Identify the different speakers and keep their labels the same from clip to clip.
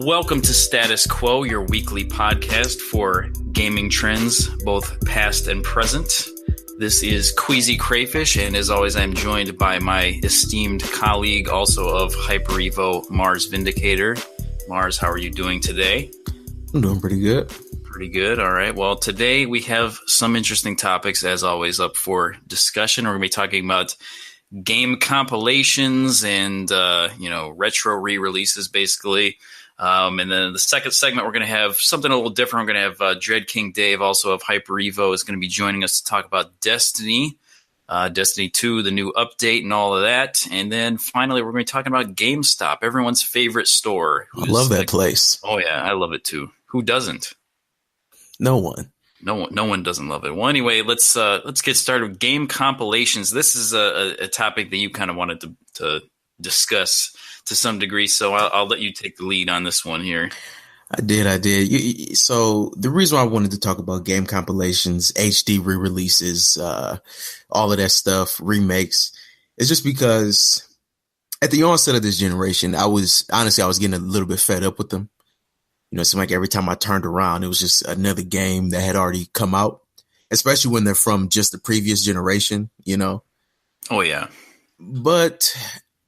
Speaker 1: Welcome to Status Quo, your weekly podcast for gaming trends, both past and present. This is Queasy Crayfish, and as always, I'm joined by my esteemed colleague, also of Hyper Evo, Mars Vindicator. Mars, how are you doing today?
Speaker 2: I'm doing pretty good.
Speaker 1: Pretty good. All right. Well, today we have some interesting topics, as always, up for discussion. We're going to be talking about game compilations and, retro re-releases, basically. And then the second segment, we're going to have something a little different. We're going to have Dread King Dave, also of Hyper Evo, is going to be joining us to talk about Destiny, Destiny 2, the new update and all of that. And then finally, we're going to be talking about GameStop, everyone's favorite store.
Speaker 2: I love that place.
Speaker 1: Oh, yeah, I love it too. Who doesn't?
Speaker 2: No one.
Speaker 1: No one doesn't love it. Well, anyway, let's get started with game compilations. This is a topic that you kind of wanted to discuss to some degree, so I'll let you take the lead on this one here.
Speaker 2: I did. So the reason why I wanted to talk about game compilations, HD re-releases, all of that stuff, remakes, is just because at the onset of this generation, I was getting a little bit fed up with them. You know, it seemed like every time I turned around, it was just another game that had already come out, especially when they're from just the previous generation, you know?
Speaker 1: Oh, yeah.
Speaker 2: But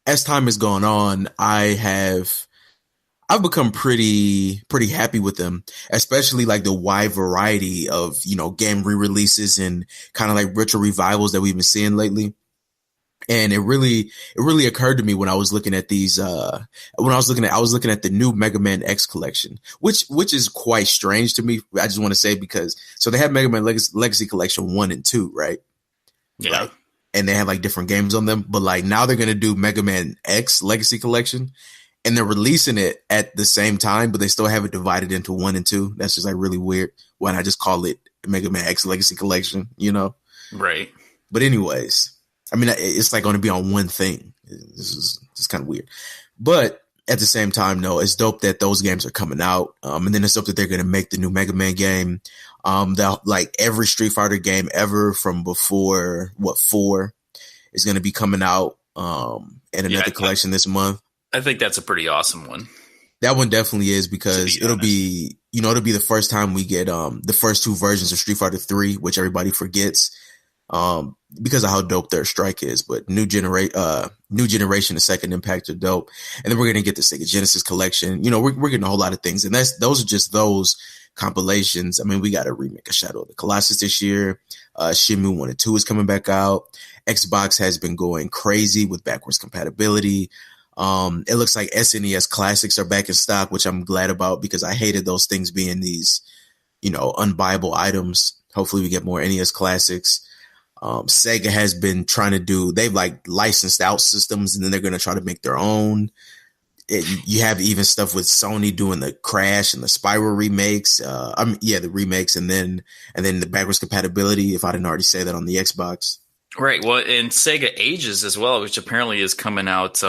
Speaker 2: as time has gone on, I've become pretty happy with them, especially like the wide variety of, game re-releases and kind of like retro revivals that we've been seeing lately. And it really occurred to me when I was looking at these, I was looking at the new Mega Man X collection, which is quite strange to me. I just want to say so they have Mega Man Legacy Collection 1 and 2, right?
Speaker 1: Yeah.
Speaker 2: Right? And they have like different games on them, but like now they're going to do Mega Man X Legacy Collection and they're releasing it at the same time, but they still have it divided into 1 and 2. That's just like really weird. Why not just call it Mega Man X Legacy Collection,
Speaker 1: Right. But
Speaker 2: anyways, I mean, it's like going to be on one thing. This is just kind of weird, but at the same time, no, it's dope that those games are coming out. And then it's dope that they're going to make the new Mega Man game. That like every Street Fighter game ever from before 4 is going to be coming out in another collection this month.
Speaker 1: I think that's a pretty awesome one.
Speaker 2: That one definitely is, because it'll be the first time we get the first 2 versions of Street Fighter 3, which everybody forgets because of how dope their strike is. But new generation and Second Impact are dope, and then we're going to get the Sega Genesis collection. We're getting a whole lot of things, and those are just those compilations. I mean, we got a remake of Shadow of the Colossus this year. Shenmue 1 and 2 is coming back out. Xbox has been going crazy with backwards compatibility. It looks like SNES classics are back in stock, which I'm glad about, because I hated those things being these, unbuyable items. Hopefully we get more NES classics. Sega has been they've like licensed out systems, and then they're going to try to make their own. You have even stuff with Sony doing the Crash and the Spyro remakes. The remakes, and then the backwards compatibility, if I didn't already say that, on the Xbox.
Speaker 1: Right. Well, and Sega Ages as well, which apparently is coming out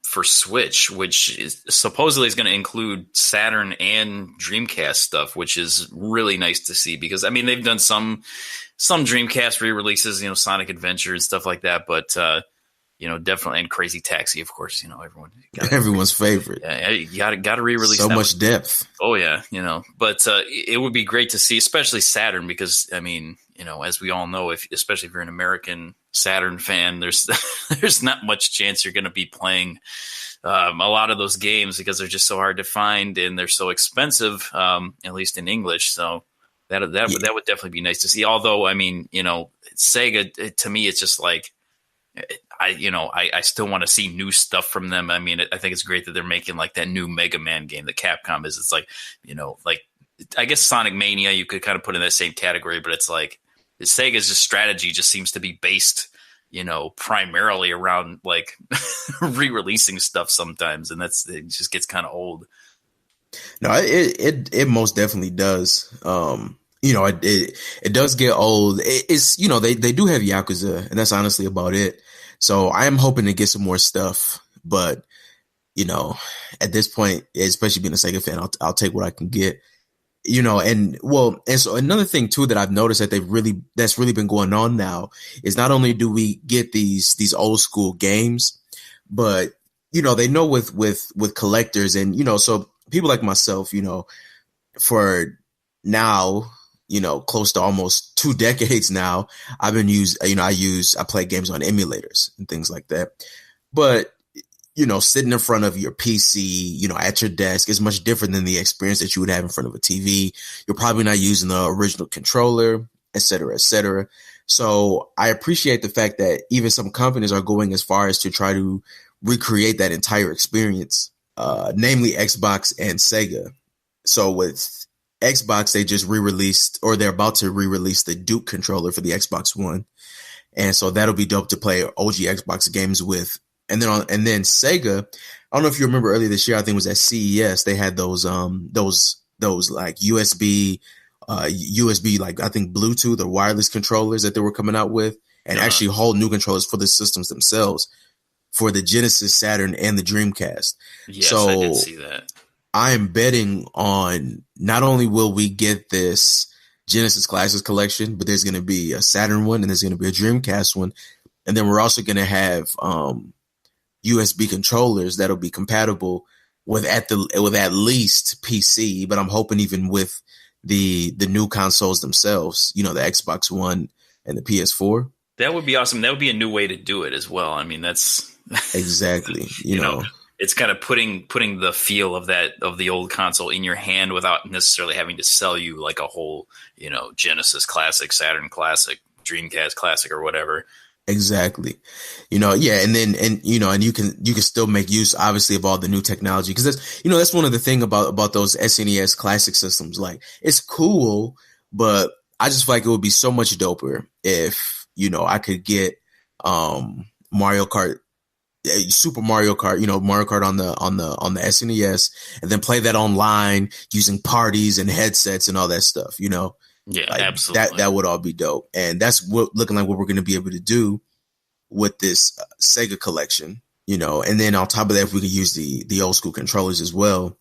Speaker 1: for Switch, which is supposedly is going to include Saturn and Dreamcast stuff, which is really nice to see, because I mean, they've done some Dreamcast re-releases, Sonic Adventure and stuff like that, but definitely, and Crazy Taxi, of course,
Speaker 2: everyone's favorite.
Speaker 1: Yeah, you got to re-release.
Speaker 2: So much depth.
Speaker 1: Oh yeah, but it would be great to see, especially Saturn, because I mean, as we all know, especially if you're an American Saturn fan, there's not much chance you're going to be playing a lot of those games, because they're just so hard to find and they're so expensive, at least in English. So that would definitely be nice to see. Although, I mean, Sega, to me, it's just like, I still want to see new stuff from them. I mean, I think it's great that they're making like that new Mega Man game that Capcom is. It's like, like, I guess Sonic Mania you could kind of put in that same category, but it's like Sega's strategy just seems to be based, primarily around like re-releasing stuff sometimes, and it just gets kind of old.
Speaker 2: No, it most definitely does. It does get old. It's they do have Yakuza, and that's honestly about it. So I am hoping to get some more stuff, but at this point, especially being a Sega fan, I'll take what I can get. And so another thing too that I've noticed that's really been going on now is not only do we get these old school games, but they know with collectors, and so people like myself, for now, close to almost 2 decades now, I've been I play games on emulators and things like that. But, sitting in front of your PC, at your desk is much different than the experience that you would have in front of a TV. You're probably not using the original controller, et cetera, et cetera. So I appreciate the fact that even some companies are going as far as to try to recreate that entire experience, namely Xbox and Sega. So with Xbox, they just re-released, or they're about to re-release the Duke controller for the Xbox One. And so that'll be dope to play OG Xbox games with. And then Sega, I don't know if you remember earlier this year, I think it was at CES, they had those like USB, like I think Bluetooth or wireless controllers that they were coming out with, and actually whole new controllers for the systems themselves for the Genesis, Saturn, and the Dreamcast.
Speaker 1: Yes,
Speaker 2: so
Speaker 1: I did see that.
Speaker 2: I am betting on not only will we get this Genesis Classics collection, but there's going to be a Saturn one and there's going to be a Dreamcast one. And then we're also going to have USB controllers that'll be compatible with at least PC, but I'm hoping even with the new consoles themselves, the Xbox One and the PS4.
Speaker 1: That would be awesome. That would be a new way to do it as well. I mean, that's
Speaker 2: exactly, you know,
Speaker 1: it's kind of putting the feel of the old console in your hand without necessarily having to sell you like a whole, Genesis Classic, Saturn Classic, Dreamcast Classic or whatever.
Speaker 2: Exactly. Yeah. And you can still make use obviously of all the new technology. Cause that's one of the thing about those SNES classic systems. Like it's cool, but I just feel like it would be so much doper if, I could get, Mario Kart, Super Mario Kart, Mario Kart on the SNES, and then play that online using parties and headsets and all that stuff,
Speaker 1: Yeah,
Speaker 2: like
Speaker 1: absolutely.
Speaker 2: That would all be dope. And that's looking like what we're going to be able to do with this Sega collection, and then on top of that, if we could use the old school controllers as well,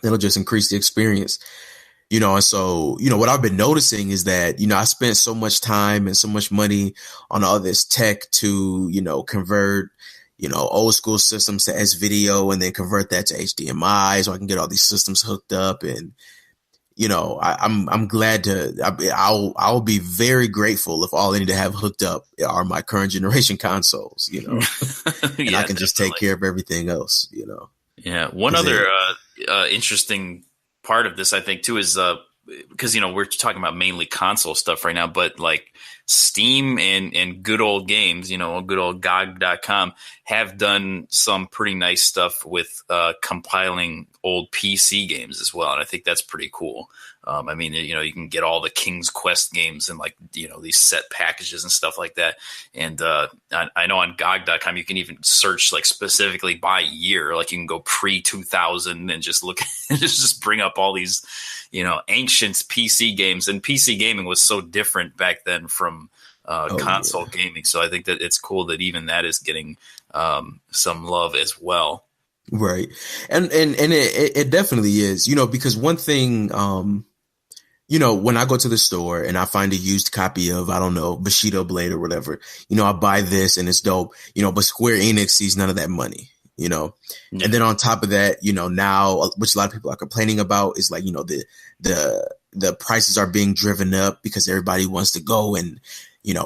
Speaker 2: that'll just increase the experience, and so, what I've been noticing is that, I spent so much time and so much money on all this tech to, convert, old school systems to S-video and then convert that to HDMI so I can get all these systems hooked up. And, I'm glad I'll be very grateful if all I need to have hooked up are my current generation consoles, and
Speaker 1: Yeah,
Speaker 2: I can just take care of everything else,
Speaker 1: Yeah. One other interesting part of this, I think, too, is because, we're talking about mainly console stuff right now, but like Steam and good old games, good old GOG.com have done some pretty nice stuff with compiling old PC games as well. And I think that's pretty cool. I mean, you can get all the King's Quest games and like, these set packages and stuff like that. And I know on GOG.com, you can even search like specifically by year. Like you can go pre-2000 and just look and just bring up all these, ancient PC games. And PC gaming was so different back then from console gaming. So I think that it's cool that even that is getting some love as well.
Speaker 2: Right. And it definitely is, because one thing, when I go to the store and I find a used copy of, I don't know, Bushido Blade or whatever, I buy this and it's dope, but Square Enix sees none of that money,
Speaker 1: Yeah.
Speaker 2: And then on top of that, now, which a lot of people are complaining about is like, the prices are being driven up because everybody wants to go and,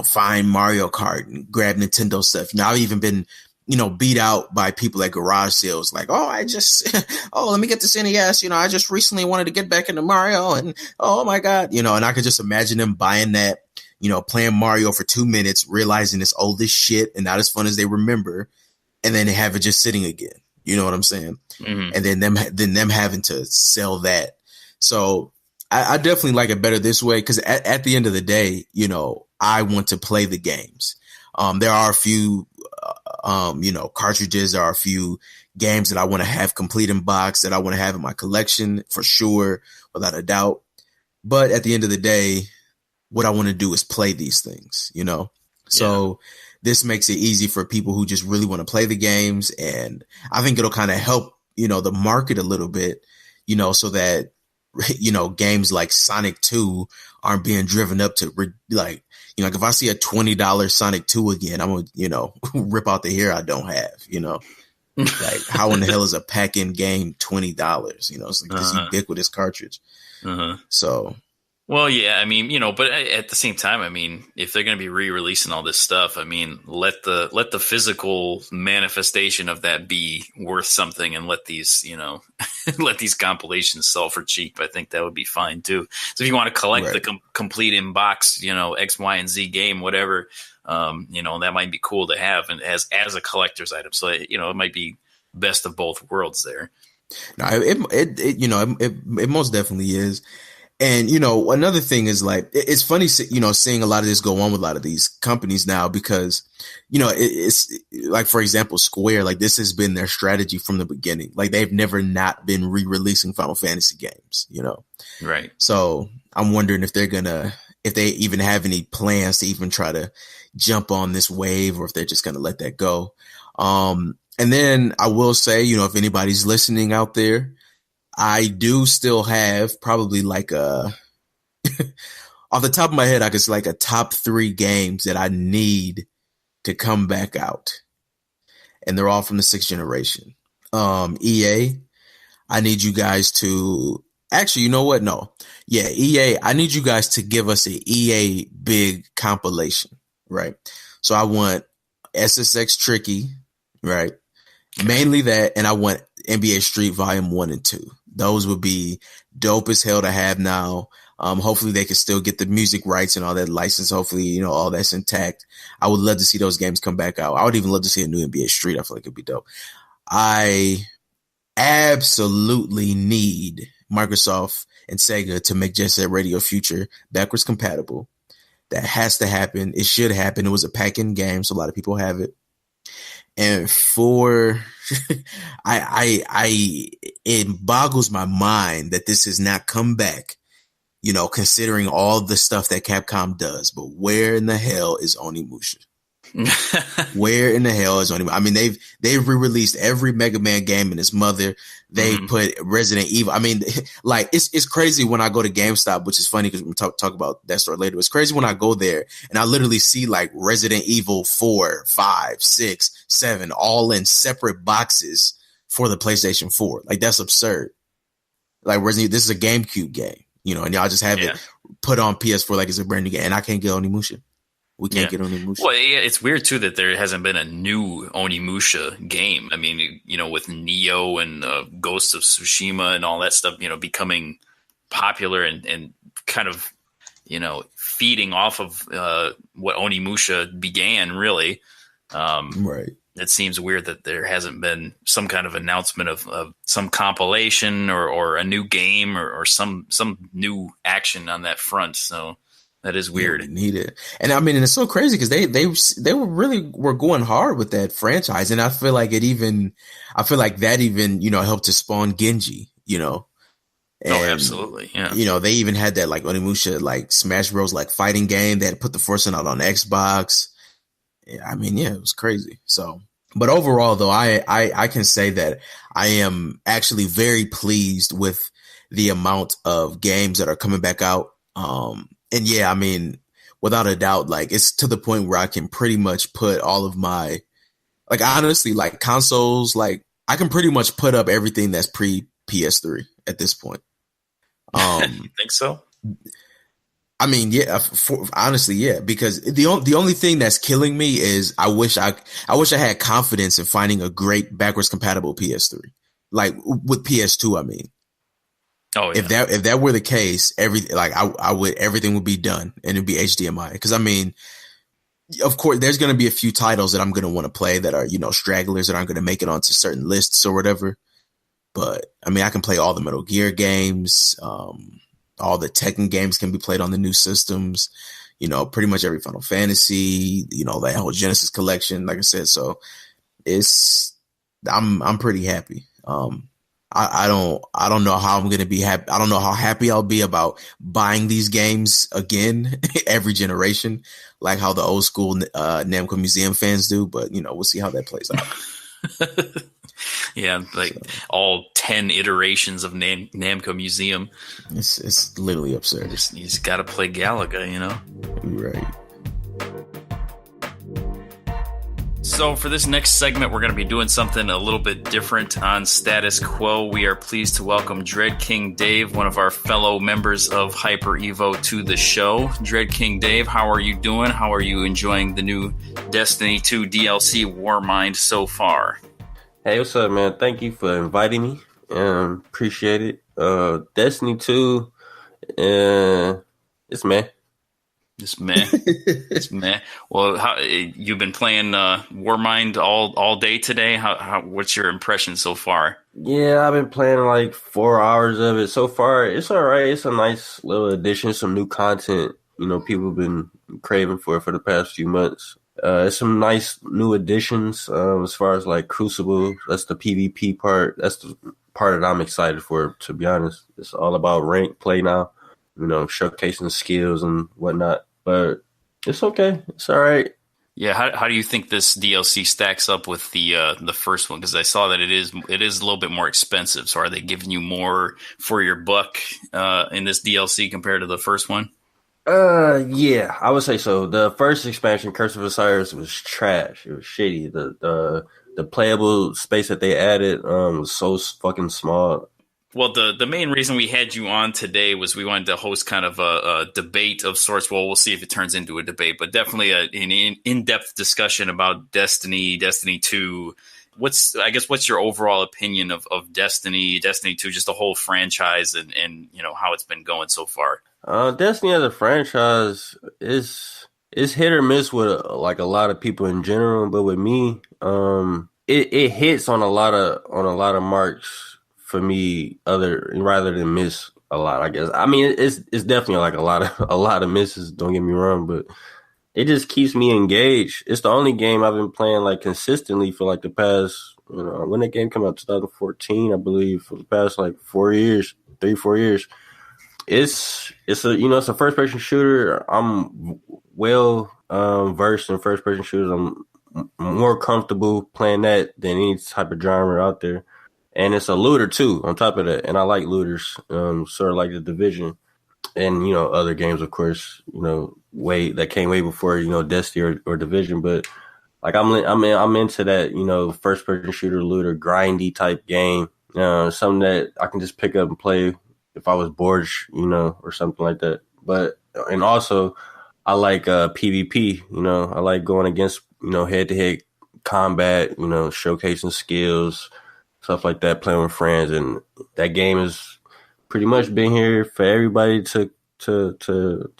Speaker 2: find Mario Kart and grab Nintendo stuff. I've even been, beat out by people at garage sales. Like, let me get this NES. I just recently wanted to get back into Mario and oh my God, and I could just imagine them buying that, playing Mario for 2 minutes, realizing it's old as shit and not as fun as they remember. And then they have it just sitting again. You know what I'm saying?
Speaker 1: Mm-hmm.
Speaker 2: And then them having to sell that. So I definitely like it better this way. Cause at the end of the day, I want to play the games. There are a few, cartridges. There are a few games that I want to have complete in box that I want to have in my collection for sure, without a doubt. But at the end of the day, what I want to do is play these things, So this makes it easy for people who just really want to play the games. And I think it'll kind of help, the market a little bit, so that, games like Sonic 2 aren't being driven up to like if I see a $20 Sonic 2 again, I'm going to, rip out the hair I don't have, Like, how in the hell is a pack-in game $20? You know, it's like this ubiquitous cartridge. So,
Speaker 1: well, yeah, I mean, but at the same time, I mean, if they're going to be re-releasing all this stuff, I mean, let the physical manifestation of that be worth something, and let these, let these compilations sell for cheap. I think that would be fine too. So if you want to collect the complete in-box, X, Y, and Z game, whatever, that might be cool to have, and as a collector's item. So it might be best of both worlds there.
Speaker 2: No, it most definitely is. And, another thing is, like, it's funny, seeing a lot of this go on with a lot of these companies now, because, it's like, for example, Square, like, this has been their strategy from the beginning. Like, they've never not been re-releasing Final Fantasy games,
Speaker 1: Right.
Speaker 2: So I'm wondering if if they even have any plans to even try to jump on this wave, or if they're just going to let that go. And then I will say, if anybody's listening out there, I do still have probably like off the top of my head, I could say like a top 3 games that I need to come back out. And they're all from the 6th generation. EA, I need you guys to actually, you know what? No. Yeah, EA, I need you guys to give us an EA big compilation, right? So I want SSX Tricky, right? Mainly that, and I want NBA Street Volume 1 and 2. Those would be dope as hell to have now. Hopefully they can still get the music rights and all that license. Hopefully, all that's intact. I would love to see those games come back out. I would even love to see a new NBA Street. I feel like it'd be dope. I absolutely need Microsoft and Sega to make Jet Set Radio Future backwards compatible. That has to happen. It should happen. It was a pack-in game, so a lot of people have it. And it boggles my mind that this has not come back, considering all the stuff that Capcom does. But where in the hell is Onimusha? Where in the hell is Onimusha? I mean, they've re-released every Mega Man game and its mother. They put Resident Evil. I mean, like, it's crazy when I go to GameStop, which is funny because we'll talk about that store later. It's crazy when I go there and I literally see like Resident Evil 4, 5, 6, 7, all in separate boxes for the PlayStation 4. Like, that's absurd. Like, Resident Evil, this is a GameCube game, and y'all just have it put on PS4 like it's a brand new game, and I can't get Onimusha. We can't get Onimusha.
Speaker 1: Well, yeah, it's weird too that there hasn't been a new Onimusha game. I mean, with Neo and Ghost of Tsushima and all that stuff, becoming popular and kind of, feeding off of what Onimusha began, really.
Speaker 2: Right.
Speaker 1: It seems weird that there hasn't been some kind of announcement of some compilation or a new game or some new action on that front. So that is weird.
Speaker 2: Yeah, they need it. And I mean, and it's so crazy because they were going hard with that franchise. And I feel like that even helped to spawn Genji, And,
Speaker 1: absolutely. Yeah.
Speaker 2: They even had that like Onimusha, like Smash Bros, like fighting game that put the first one out on Xbox. I mean, yeah, it was crazy. So, but overall though, I can say that I am actually very pleased with the amount of games that are coming back out. And yeah, I mean, without a doubt, like, it's to the point where I can pretty much put all of my, like, honestly, like, consoles, like, I can pretty much put up everything that's pre PS3 at this point.
Speaker 1: You think so?
Speaker 2: I mean, yeah, honestly, yeah, because the only thing that's killing me is I wish I had confidence in finding a great backwards compatible PS3, like with PS2. I mean.
Speaker 1: Oh, yeah.
Speaker 2: If that were the case, everything would be done and it'd be HDMI. Because I mean, of course, there's going to be a few titles that I'm going to want to play that are, stragglers that aren't going to make it onto certain lists or whatever. But I mean, I can play all the Metal Gear games. All the Tekken games can be played on the new systems. Pretty much every Final Fantasy. That whole Genesis collection. Like I said, so I'm pretty happy. I don't know how I'm going to be happy. I don't know how happy I'll be about buying these games again every generation, like how the old school Namco Museum fans do. But, we'll see how that plays out.
Speaker 1: Yeah, like all 10 iterations of Namco Museum.
Speaker 2: It's literally absurd.
Speaker 1: You just got to play Galaga,
Speaker 2: Right.
Speaker 1: So So for this next segment, we're going to be doing something a little bit different on Status Quo. We are pleased to welcome Dread King Dave, one of our fellow members of Hyper Evo, to the show. Dread King Dave, how are you doing? How are you enjoying the new Destiny 2 DLC Warmind so far?
Speaker 3: Hey, what's up, man? Thank you for inviting me. Appreciate it. Destiny 2, it's meh.
Speaker 1: It's meh. It's meh. Well, you've been playing Warmind all day today. What's your impression so far?
Speaker 3: Yeah, I've been playing like 4 hours of it so far. It's all right. It's a nice little addition, some new content. You know, people have been craving for the past few months. It's some nice new additions as far as like Crucible. That's the PvP part. That's the part that I'm excited for, to be honest. It's all about rank play now, you know, showcasing skills and whatnot. But it's okay. It's all right.
Speaker 1: Yeah, how do you think this DLC stacks up with the first one? Because I saw that it is a little bit more expensive. So are they giving you more for your buck in this DLC compared to the first one?
Speaker 3: Yeah, I would say so. The first expansion, Curse of Osiris, was trash. It was shitty. The playable space that they added was so fucking small.
Speaker 1: Well, the main reason we had you on today was we wanted to host kind of a debate of sorts. Well, we'll see if it turns into a debate, but definitely an in-depth discussion about Destiny 2. What's your overall opinion of Destiny 2, just the whole franchise and you know how it's been going so far?
Speaker 3: Destiny as a franchise is hit or miss with like a lot of people in general, but with me, it hits on a lot of marks for me, rather than miss a lot, I guess. I mean, it's definitely like a lot of misses. Don't get me wrong, but it just keeps me engaged. It's the only game I've been playing like consistently for like the past, you know, when that game came out, 2014, I believe, for the past like 4 years, 3-4 years. It's a first person shooter. I'm well versed in first person shooters. I'm more comfortable playing that than any type of genre out there. And it's a looter too, on top of that. And I like looters, sort of like the Division, and you know other games, of course. You know, that came way before Destiny or Division. But like I'm into that, you know, first person shooter, looter, grindy type game. Something that I can just pick up and play if I was bored, you know, or something like that. But and also I like PvP. You know, I like going against head to head combat. You know, showcasing skills. Stuff like that, playing with friends, and that game has pretty much been here for everybody to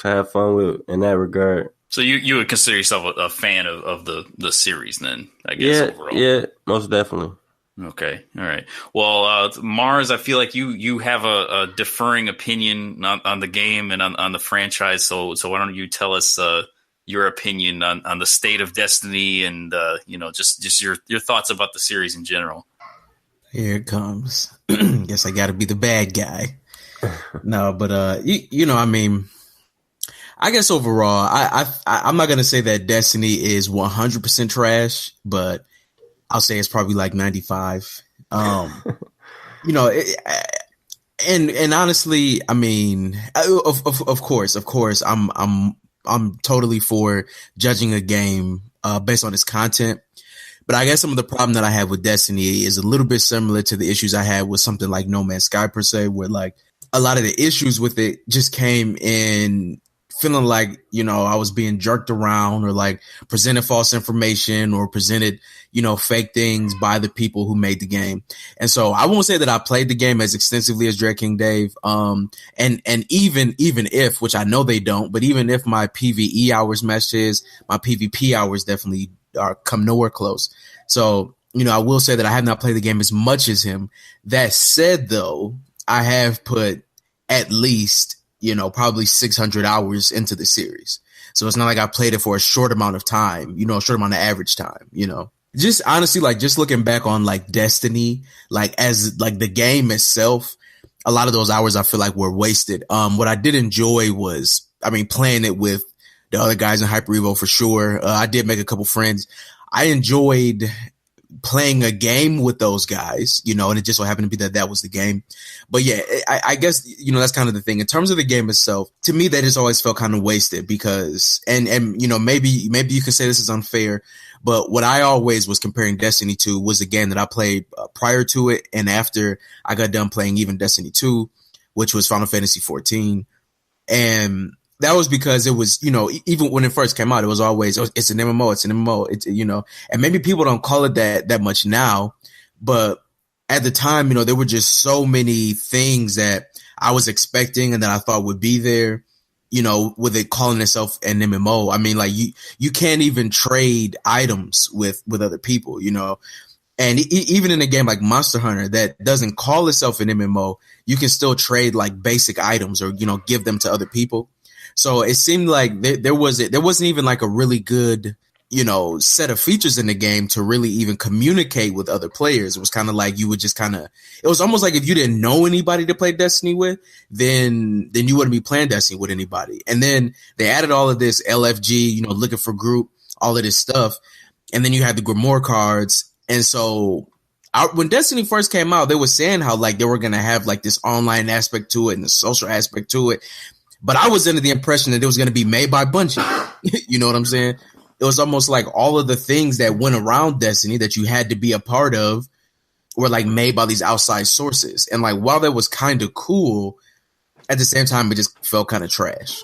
Speaker 3: have fun with in that regard.
Speaker 1: So you would consider yourself a fan of the series, then? I guess overall.
Speaker 3: Yeah, most definitely.
Speaker 1: Okay, all right. Well, Mars, I feel like you have a differing opinion on the game and on the franchise. So why don't you tell us your opinion on the state of Destiny and just your thoughts about the series in general?
Speaker 2: Here it comes. Guess I got to be the bad guy. No, but I mean, I guess overall, I'm not gonna say that Destiny is 100% trash, but I'll say it's probably like 95. And honestly, I mean, of course, I'm totally for judging a game based on its content. But I guess some of the problem that I have with Destiny is a little bit similar to the issues I had with something like No Man's Sky per se, where like a lot of the issues with it just came in feeling like, I was being jerked around or like presented false information or presented, fake things by the people who made the game. And so I won't say that I played the game as extensively as Dread King Dave. And even if, which I know they don't, but even if my PvE hours match his, my PvP hours definitely come nowhere close. So, I will say that I have not played the game as much as him. That said, though, I have put at least, probably 600 hours into the series. So it's not like I played it for a short amount of time, a short amount of average time, Just honestly, like just looking back on like Destiny, like as like the game itself, a lot of those hours I feel like were wasted. What I did enjoy was, playing it with the other guys in Hyper Evo for sure. I did make a couple friends. I enjoyed playing a game with those guys, you know, and it just so happened to be that was the game. But yeah, I guess, you know, that's kind of the thing. In terms of the game itself, to me, that has always felt kind of wasted because, and you know, maybe you can say this is unfair, but what I always was comparing Destiny to was a game that I played prior to it and after I got done playing even Destiny 2, which was Final Fantasy 14. And that was because it was, you know, even when it first came out, it was always, it's an MMO, it's an MMO, it's, you know, and maybe people don't call it that much now, but at the time, you know, there were just so many things that I was expecting and that I thought would be there, you know, with it calling itself an MMO. I mean, like you can't even trade items with other people, you know, and even in a game like Monster Hunter that doesn't call itself an MMO, you can still trade like basic items or, you know, give them to other people. So it seemed like there wasn't even like a really good, you know, set of features in the game to really even communicate with other players. It was kind of like you would just it was almost like if you didn't know anybody to play Destiny with, then you wouldn't be playing Destiny with anybody. And then they added all of this LFG, you know, looking for group, all of this stuff. And then you had the Grimoire cards. And so when Destiny first came out, they were saying how like they were going to have like this online aspect to it and the social aspect to it. But I was under the impression that it was going to be made by Bungie. You know what I'm saying? It was almost like all of the things that went around Destiny that you had to be a part of were like made by these outside sources. And like, while that was kind of cool, at the same time, it just felt kind of trash.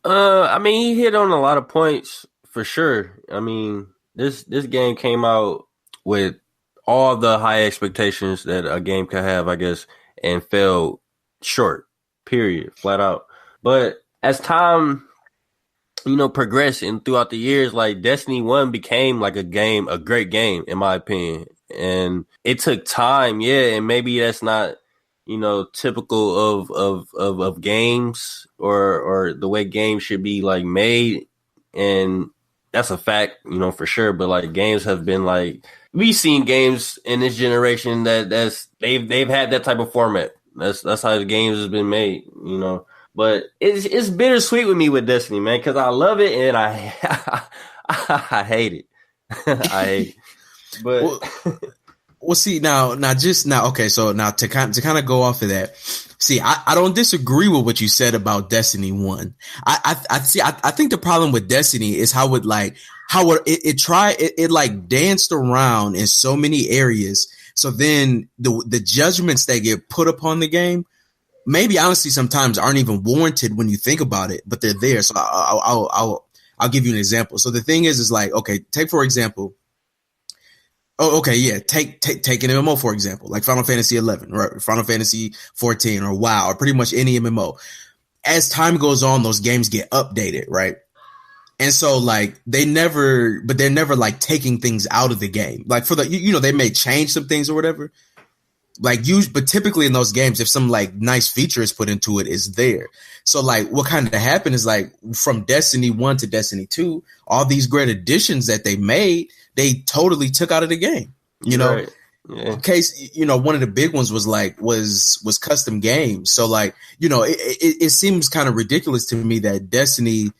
Speaker 3: I mean, he hit on a lot of points for sure. I mean, this game came out with all the high expectations that a game could have, I guess, and fell short. Period, flat out. But as time, you know, progressed and throughout the years, like Destiny 1 became like a great game, in my opinion. And it took time, yeah, and maybe that's not, you know, typical of games or the way games should be like made. And that's a fact, you know, for sure. But like games have been like, we've seen games in this generation they've had that type of format. That's how the games has been made, you know. But it's bittersweet with me with Destiny, man, because I love it and I I hate it. I hate it. But
Speaker 2: well, see now, okay. So now to kind of go off of that, see, I don't disagree with what you said about Destiny 1. I think the problem with Destiny is how it danced around in so many areas. So then the judgments that get put upon the game, maybe honestly sometimes aren't even warranted when you think about it, but they're there. So I'll give you an example. So the thing is like, okay, take for example. Oh, okay, yeah. Take an MMO for example, like Final Fantasy 11, right? Final Fantasy 14, or WoW, or pretty much any MMO. As time goes on, those games get updated, right? And so like they're never like taking things out of the game. Like for the, you know, they may change some things or whatever. Like but typically in those games, if some like nice feature is put into it, is there. So like what kind of happened is like from Destiny 1 to Destiny 2, all these great additions that they made, they totally took out of the game. You know,
Speaker 3: right. Yeah.
Speaker 2: Case, you know, one of the big ones was like was custom games. So like, you know, it seems kind of ridiculous to me that Destiny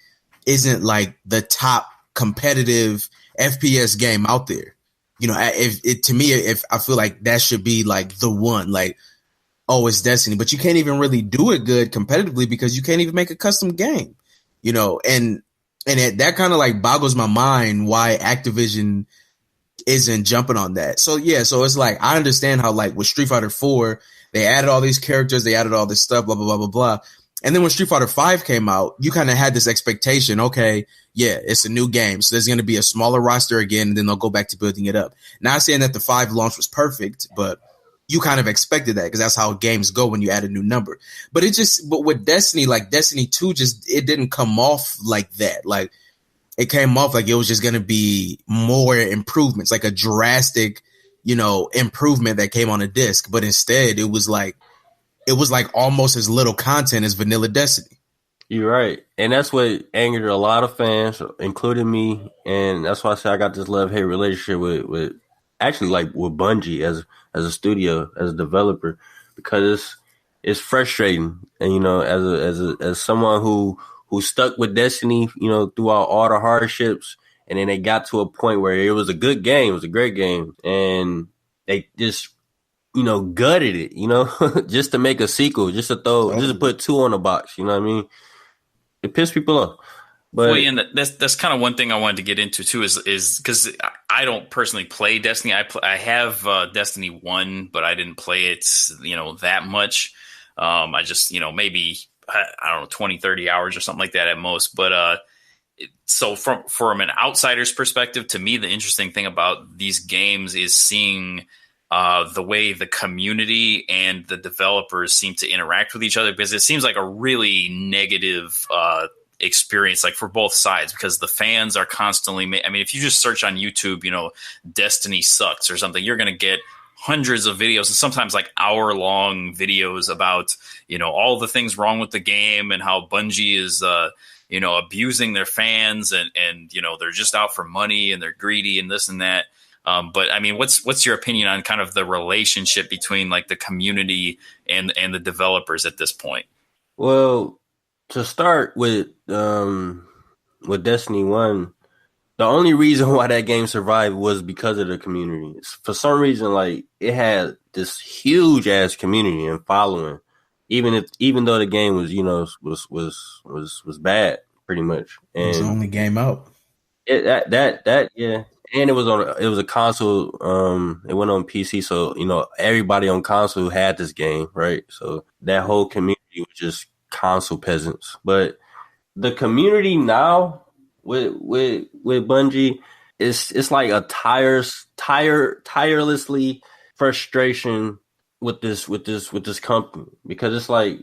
Speaker 2: isn't like the top competitive FPS game out there. You know, if I feel like that should be like the one, like, oh, it's Destiny, but you can't even really do it good competitively because you can't even make a custom game, you know, and that kind of like boggles my mind why Activision isn't jumping on that. So yeah, so it's like, I understand how like with Street Fighter 4, they added all these characters, they added all this stuff, blah, blah, blah, blah, blah. And then when Street Fighter 5 came out, you kind of had this expectation, okay, yeah, it's a new game. So there's going to be a smaller roster again, and then they'll go back to building it up. Not saying that the 5 launch was perfect, but you kind of expected that because that's how games go when you add a new number. But with Destiny, like Destiny 2, it didn't come off like that. Like it came off like it was just going to be more improvements, like a drastic, you know, improvement that came on a disc. But instead it was like almost as little content as vanilla Destiny.
Speaker 3: You're right. And that's what angered a lot of fans, including me. And that's why I say I got this love-hate relationship with actually like with Bungie as a studio, as a developer, because it's frustrating. And, you know, as someone who stuck with Destiny, you know, throughout all the hardships And then they got to a point where it was a good game. It was a great game. And they just, gutted it, just to make a sequel, just to put 2 on the box. You know what I mean? It pissed people off. But
Speaker 1: well, and that's kind of one thing I wanted to get into too, is because I don't personally play Destiny. I have Destiny 1, but I didn't play it, that much. I just, maybe, I don't know, 20, 30 hours or something like that at most. But so from an outsider's perspective, to me, the interesting thing about these games is seeing the way the community and the developers seem to interact with each other, because it seems like a really negative experience, like for both sides, because the fans are constantly if you just search on YouTube, Destiny sucks or something, you're going to get hundreds of videos, and sometimes like hour-long videos about all the things wrong with the game and how Bungie is abusing their fans, and they're just out for money and they're greedy and this and that. But what's your opinion on kind of the relationship between like the community and the developers at this point?
Speaker 3: Well, to start with Destiny 1, the only reason why that game survived was because of the community. For some reason, like, it had this huge ass community and following, even though the game was was bad pretty much. And
Speaker 2: it was the only game out.
Speaker 3: Yeah. And it was a console. It went on PC, so everybody on console had this game, right? So that whole community was just console peasants. But the community now with Bungie, it's like a tirelessly frustration with this company, because it's like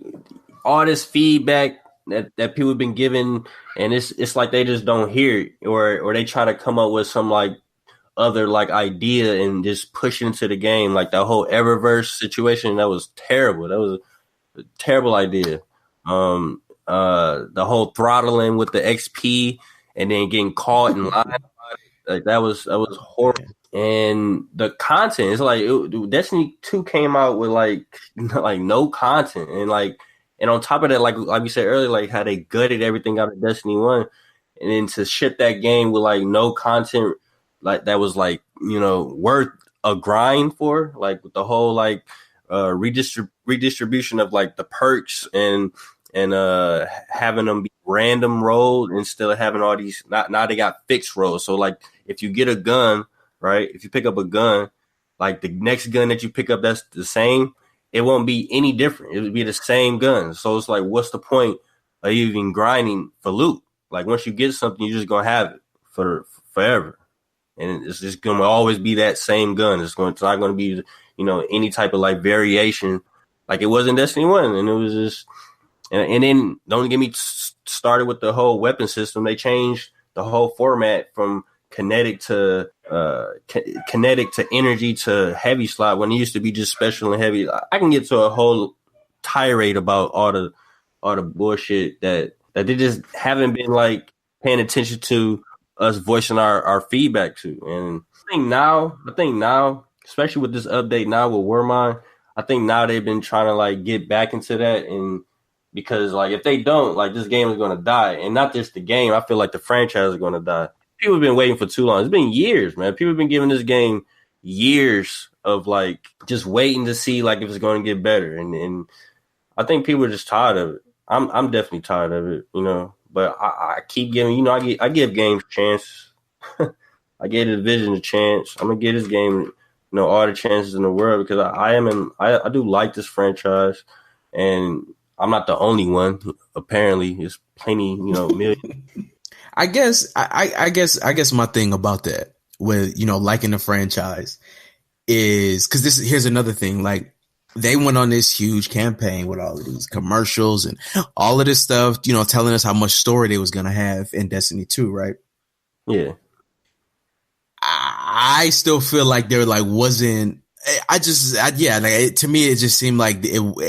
Speaker 3: all this feedback that people have been given, and it's like they just don't hear it, or they try to come up with some like other like idea and just push it into the game, like that whole Eververse situation. That was terrible. That was a terrible idea. The whole throttling with the XP and then getting caught in line, like that was horrible. And the content is like Destiny 2 came out with like no content, and on top of that, like we said earlier, like how they gutted everything out of Destiny 1, and then to ship that game with like no content, like that was like worth a grind for, like with the whole like redistribution of like the perks and having them be random rolled instead of having all these. Now they got fixed rolls. So like if you get a gun, right? If you pick up a gun, like the next gun that you pick up that's the same, it won't be any different. It would be the same gun. So it's like, what's the point of even grinding for loot? Like once you get something, you're just gonna have it for forever, and it's just gonna always be that same gun. It's not gonna be any type of like variation, like it was in Destiny 1, and it was just. And then don't get me started with the whole weapon system. They changed the whole format from kinetic to energy to heavy slot, when it used to be just special and heavy. I can get to a whole tirade about all the bullshit that they just haven't been like paying attention to us voicing our feedback to. And I think now, especially with this update now with Warmind, I think now they've been trying to like get back into that, and because like if they don't, like this game is going to die, and not just the game. I feel like the franchise is going to die. People have been waiting for too long. It's been years, man. People have been giving this game years of like just waiting to see like if it's going to get better, and I think people are just tired of it. I'm definitely tired of it, But I keep giving, I give games a chance. I gave the Division a chance. I'm gonna give this game, all the chances in the world, because I do like this franchise, and I'm not the only one. Apparently, there's plenty, million.
Speaker 2: I guess my thing about that with liking the franchise is because here's another thing. Like they went on this huge campaign with all of these commercials and all of this stuff, telling us how much story they was gonna have in Destiny 2, right?
Speaker 3: Yeah.
Speaker 2: I still feel like there like wasn't. To me it just seemed like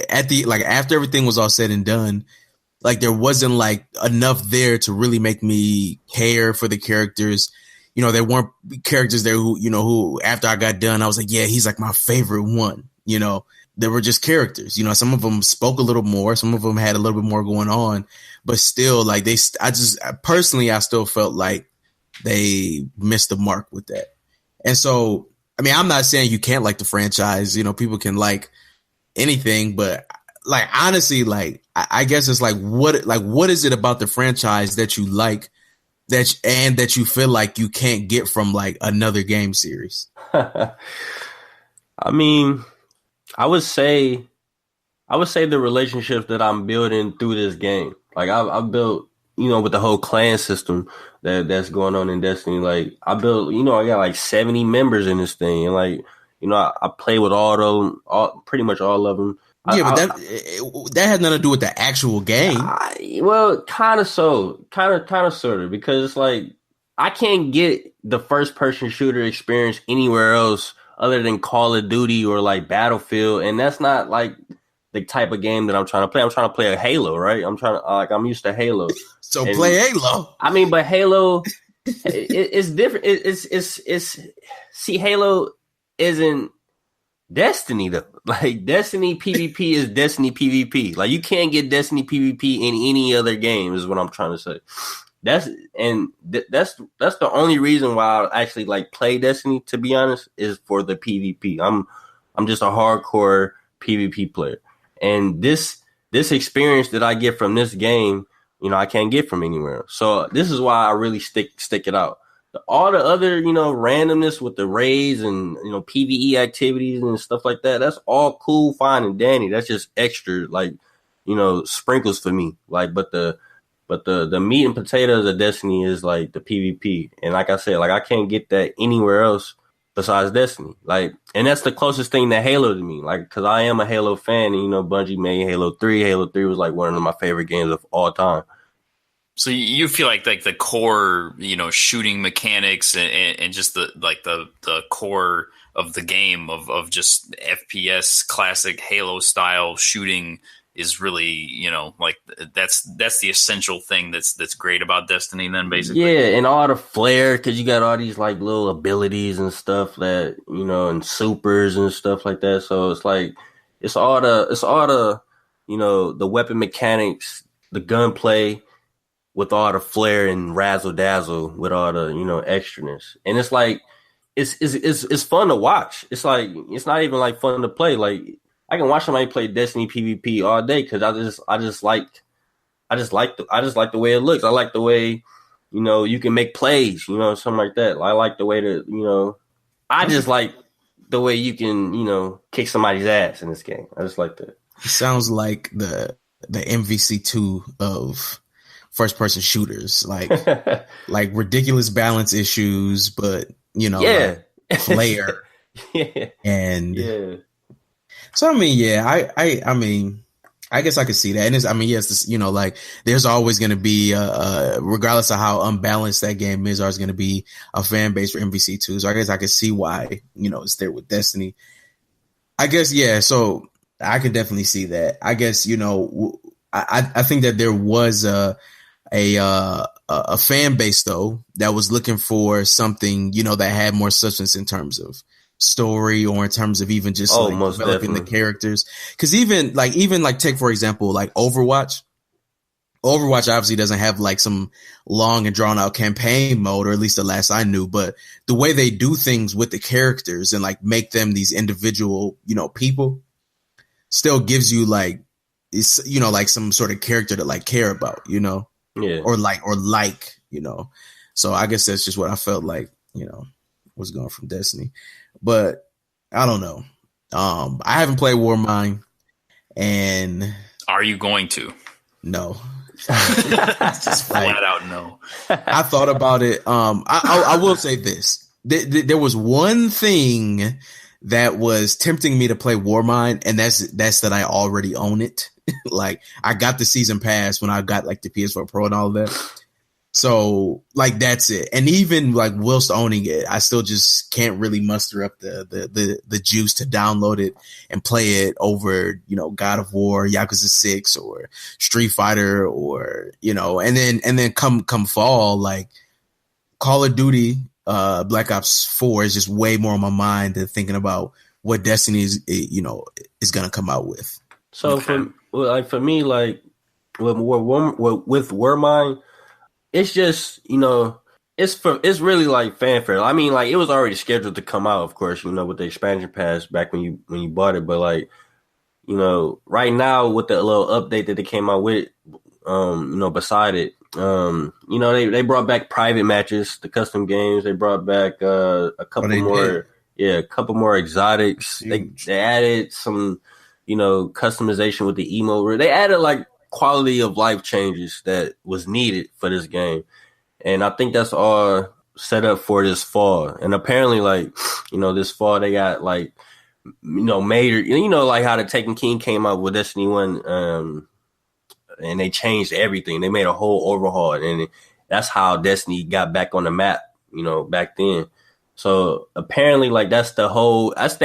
Speaker 2: after everything was all said and done, like there wasn't like enough there to really make me care for the characters. There weren't characters there who after I got done I was like, yeah, he's like my favorite one. They were just characters. Some of them spoke a little more, some of them had a little bit more going on, but still like I still felt like they missed the mark with that. And so, I mean, I'm not saying you can't like the franchise. People can like anything, but like honestly, like I guess it's like what is it about the franchise that you like that you feel like you can't get from like another game series?
Speaker 3: I mean, I would say the relationships that I'm building through this game. Like I've built, with the whole clan system that's going on in Destiny. Like I built, I got like 70 members in this thing, and like, I play with pretty much all of them.
Speaker 2: Yeah, but that has nothing to do with the actual game.
Speaker 3: Well, kind of sort of, because it's like I can't get the first person shooter experience anywhere else other than Call of Duty or like Battlefield, and that's not like the type of game that I'm trying to play. I'm trying to play a Halo, right? I'm used to Halo.
Speaker 2: So play Halo.
Speaker 3: I mean, but Halo, it's different. See, Halo isn't Destiny though. Like Destiny PvP is Destiny PvP. Like you can't get Destiny PvP in any other game, is what I'm trying to say. That's the only reason why I actually like play Destiny, to be honest, is for the PvP. I'm just a hardcore PvP player. And this experience that I get from this game, I can't get from anywhere. So this is why I really stick it out. All the other, randomness with the raids and, PvE activities and stuff like that, that's all cool, fine, and dandy. That's just extra, like, sprinkles for me. Like, but the meat and potatoes of Destiny is like the PvP. And like I said, like I can't get that anywhere else besides Destiny. Like, and that's the closest thing to Halo to me. Like, cause I am a Halo fan, and Bungie made Halo 3. Halo 3 was like one of my favorite games of all time.
Speaker 1: So you feel like the core, shooting mechanics and just the core of the game of just FPS classic Halo style shooting is really, like that's the essential thing that's great about Destiny then, basically.
Speaker 3: Yeah, and all the flair, because you got all these like little abilities and stuff that, and supers and stuff like that. So it's like it's all the the weapon mechanics, the gunplay with all the flair and razzle dazzle with all the extraness. And it's like it's fun to watch. It's like it's not even like fun to play. Like I can watch somebody play Destiny PvP all day because I just like the way it looks. I like the way you can make plays, something like that. I like the way that I just like the way you can kick somebody's ass in this game. I just like that.
Speaker 2: It sounds like the MVC2 of first person shooters, like like ridiculous balance issues, but
Speaker 3: yeah,
Speaker 2: like flair.
Speaker 3: Yeah,
Speaker 2: and
Speaker 3: yeah.
Speaker 2: So I mean, yeah, I mean, I guess I could see that. And it's, I mean, yes, this, like there's always going to be, regardless of how unbalanced that game is, there's going to be a fan base for MVC2. So I guess I could see why, it's there with Destiny. I guess, yeah. So I can definitely see that. I guess, I think that there was a fan base though that was looking for something, that had more substance in terms of story or in terms of even just developing definitely the characters. Because even like take for example like Overwatch obviously doesn't have like some long and drawn out campaign mode, or at least the last I knew, but the way they do things with the characters and like make them these individual people still gives you like it's like some sort of character to like care about,
Speaker 3: yeah,
Speaker 2: or like so I guess that's just what I felt like was going from Destiny. But I don't know. I haven't played Warmind, and
Speaker 1: are you going to?
Speaker 2: No.
Speaker 1: Just flat out no.
Speaker 2: I thought about it. I will say this: there was one thing that was tempting me to play Warmind, and that's that I already own it. Like I got the season pass when I got like the PS4 Pro and all of that. So like that's it. And even like whilst owning it, I still just can't really muster up the juice to download it and play it over, God of War, Yakuza 6 or Street Fighter or, and then come fall, like Call of Duty, Black Ops 4 is just way more on my mind than thinking about what Destiny is going to come out with.
Speaker 3: So for me, like with Warmind, it's just, it's really like fanfare. I mean, like it was already scheduled to come out, of course, with the expansion pass back when you bought it. But like, right now with the little update that they came out with, beside it, they brought back private matches, the custom games. They brought back a couple more, a couple more exotics. They added some, customization with the emote. They added like quality of life changes that was needed for this game. And I think that's all set up for this fall. And apparently, like, this fall they got like, major, like how the Taken King came out with Destiny 1, and they changed everything. They made a whole overhaul. And that's how Destiny got back on the map, back then. So apparently, like, that's their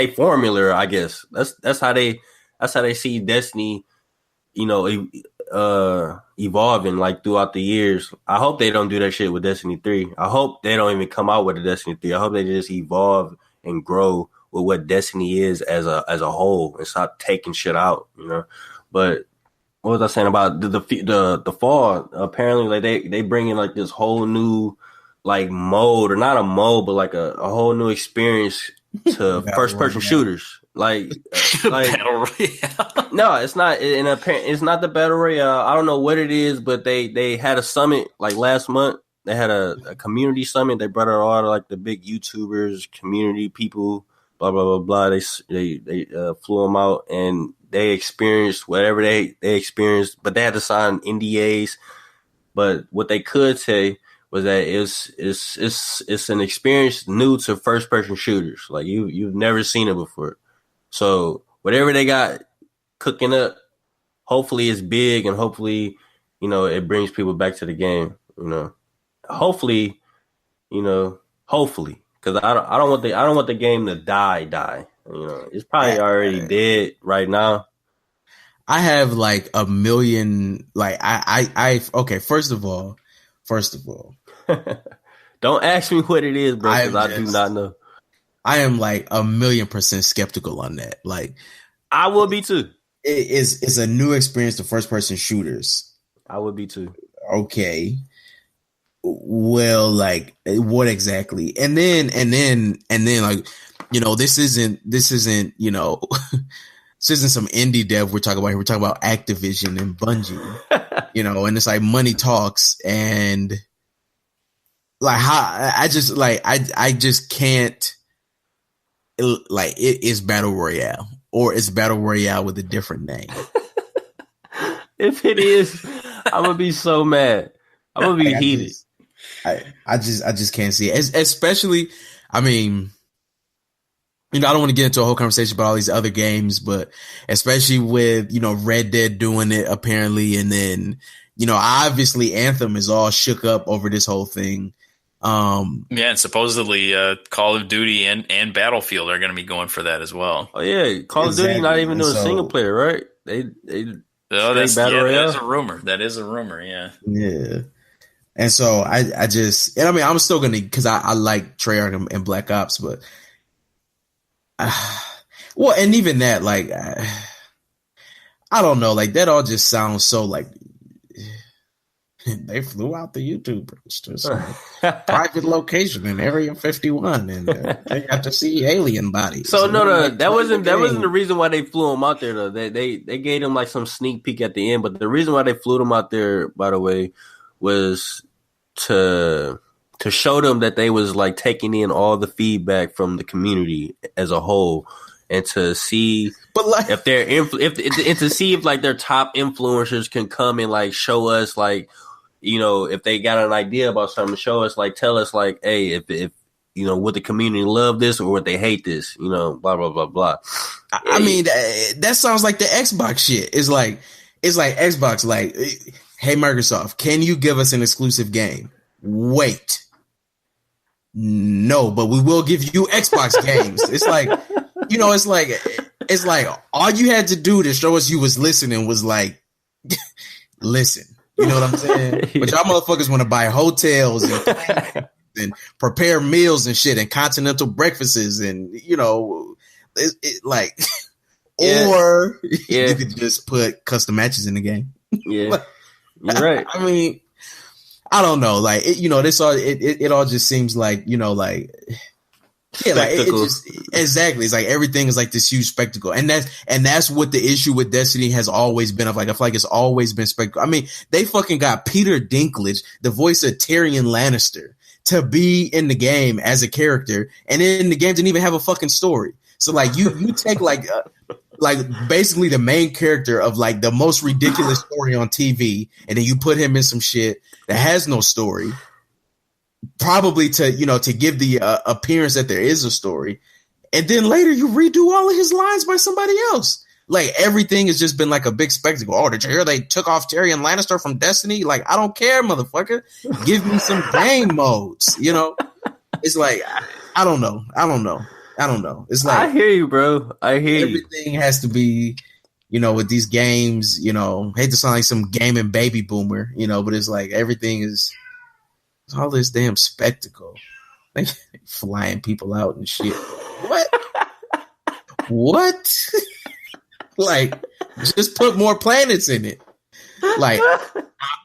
Speaker 3: formula, I guess. That's how they see Destiny, evolving like throughout the years. I hope they don't do that shit with Destiny 3. I hope they don't even come out with a Destiny 3. I hope they just evolve and grow with what Destiny is as a whole and stop taking shit out, But what was I saying about the fall? Apparently, like they bring in like this whole new like mode, or not a mode, but like a whole new experience to first person shooters. Like
Speaker 1: Battle Royale.
Speaker 3: No, it's not. It's not the Battle Royale. I don't know what it is, but they had a summit like last month. They had a community summit. They brought out all like the big YouTubers, community people, blah blah blah blah. They flew them out and they experienced whatever they experienced, but they had to sign NDAs. But what they could say was that it's an experience new to first person shooters. Like you've never seen it before. So whatever they got cooking up, hopefully it's big and hopefully, it brings people back to the game, Hopefully, because I don't want the game to die. It's probably already dead right now.
Speaker 2: I have like a million, like okay, first of all,
Speaker 3: don't ask me what it is, bro, because I do not know.
Speaker 2: I am like 1,000,000% skeptical on that. Like,
Speaker 3: I will be too.
Speaker 2: It's a new experience to first person shooters.
Speaker 3: I would be too.
Speaker 2: Okay. Well, like, what exactly? And then like, this isn't this isn't some indie dev we're talking about here. We're talking about Activision and Bungie, and it's like money talks, and like how I just can't. Like it is Battle Royale, or it's Battle Royale with a different name.
Speaker 3: If it is, I'm gonna be so mad. I'm gonna be heated.
Speaker 2: I just can't see it. Especially, I mean, I don't want to get into a whole conversation about all these other games, but especially with Red Dead doing it apparently, and then obviously Anthem is all shook up over this whole thing.
Speaker 1: And supposedly Call of Duty and Battlefield are going to be going for that as well.
Speaker 3: Oh yeah, Call of Duty not even doing single player, right?
Speaker 1: That's a rumor. That is a rumor. Yeah.
Speaker 2: Yeah. And so I'm still gonna, because I like Treyarch and Black Ops, but well, and even that, like I don't know, like that all just sounds so like. They flew out the YouTubers to some private location in Area 51, and they got to see alien bodies.
Speaker 3: So no, that wasn't the reason why they flew them out there though. They gave them like some sneak peek at the end, but the reason why they flew them out there, by the way, was to show them that they was like taking in all the feedback from the community as a whole, and to see, but like if they're and to see if like their top influencers can come and like show us like. If they got an idea about something, show us, like, tell us, like, hey, if would the community love this or would they hate this? Blah, blah, blah, blah.
Speaker 2: I mean, that sounds like the Xbox shit. It's like Xbox, like, hey, Microsoft, can you give us an exclusive game? Wait. No, but we will give you Xbox games. It's like, it's like all you had to do to show us you was listening was like, listen. You know what I'm saying? But y'all motherfuckers want to buy hotels and prepare meals and shit and continental breakfasts and like, or you could just put custom matches in the game.
Speaker 3: Yeah, you're right.
Speaker 2: I mean, I don't know, like it, this all it all just seems like like. Yeah, like it just exactly. It's like everything is like this huge spectacle, and that's what the issue with Destiny has always been. Of like, I feel like it's always been spectacle. I mean, they fucking got Peter Dinklage, the voice of Tyrion Lannister, to be in the game as a character, and then the game didn't even have a fucking story. So like, you take like basically the main character of like the most ridiculous story on TV, and then you put him in some shit that has no story. Probably to give the appearance that there is a story, and then later you redo all of his lines by somebody else. Like everything has just been like a big spectacle. Oh, did you hear they took off Tyrion Lannister from Destiny? Like, I don't care, motherfucker. Give me some game modes. It's like I don't know. It's like
Speaker 3: I hear you, bro. I hear you.
Speaker 2: Everything has to be with these games. Hate to sound like some gaming baby boomer. But it's like everything is. All this damn spectacle, like flying people out and shit. What? Like, just put more planets in it. Like,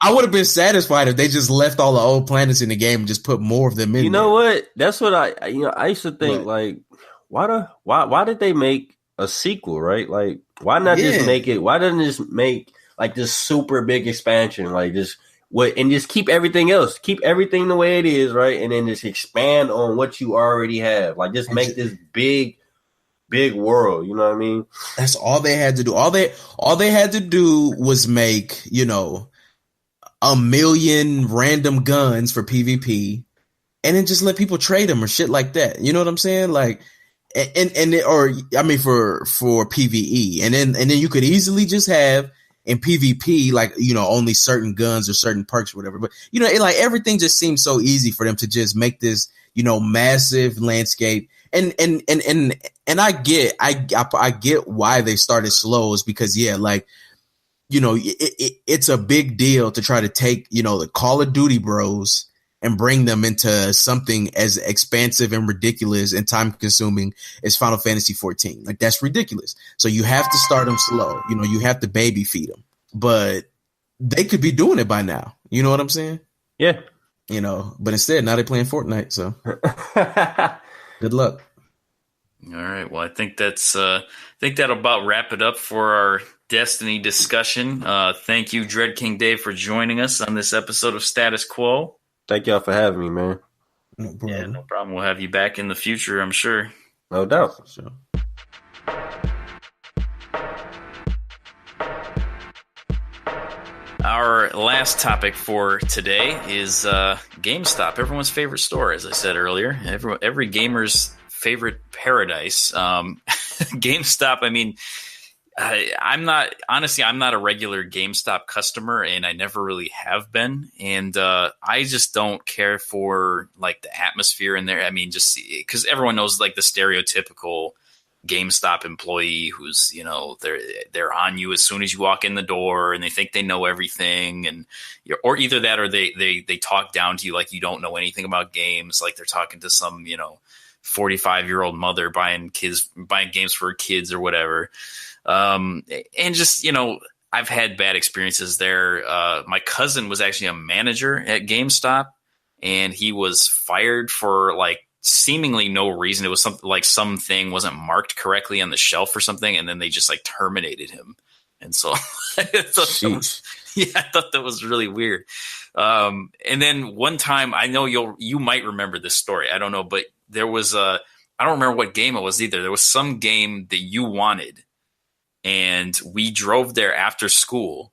Speaker 2: I would have been satisfied if they just left all the old planets in the game and just put more of them in.
Speaker 3: You know what? That's what I used to think. Like, why did they make a sequel? Right? Like, why not just make it? Why doesn't just make like this super big expansion? Like just. And just keep everything else. Keep everything the way it is, right? And then just expand on what you already have. Like just make this big world. You know what I mean?
Speaker 2: That's all they had to do. All they had to do was make, 1 million random guns for PvP, and then just let people trade them or shit like that. You know what I'm saying? Like, for PvE, and then you could easily just have. In PvP, like, only certain guns or certain perks or whatever. But, like everything just seems so easy for them to just make this, massive landscape. And I get why they started slow is because, like, it's a big deal to try to take, the Call of Duty bros and bring them into something as expansive and ridiculous and time consuming as Final Fantasy 14. Like, that's ridiculous. So you have to start them slow. You have to baby feed them, but they could be doing it by now. You know what I'm saying?
Speaker 3: Yeah.
Speaker 2: But instead now they're playing Fortnite. So good luck.
Speaker 1: All right. Well, I think that'll about wrap it up for our Destiny discussion. Thank you, Dread King Dave, for joining us on this episode of Status Quo.
Speaker 3: Thank y'all for having me, man.
Speaker 2: No problem.
Speaker 1: Yeah, no problem. We'll have you back in the future, I'm sure.
Speaker 3: No doubt.
Speaker 2: So.
Speaker 1: Our last topic for today is GameStop, everyone's favorite store, as I said earlier. Every gamer's favorite paradise. GameStop, I mean, I'm not a regular GameStop customer, and I never really have been. And I just don't care for like the atmosphere in there. I mean, just because everyone knows like the stereotypical GameStop employee who's, they're on you as soon as you walk in the door and they think they know everything, and or either that or they talk down to you like you don't know anything about games, like they're talking to some 45-year-old mother buying games for her kids or whatever. And just, I've had bad experiences there. My cousin was actually a manager at GameStop, and he was fired for like seemingly no reason. It was something like something wasn't marked correctly on the shelf or something, and then they just like terminated him. And so I thought that was really weird. And then one time, I know you might remember this story. I don't know, but there was I don't remember what game it was either. There was some game that you wanted, and we drove there after school,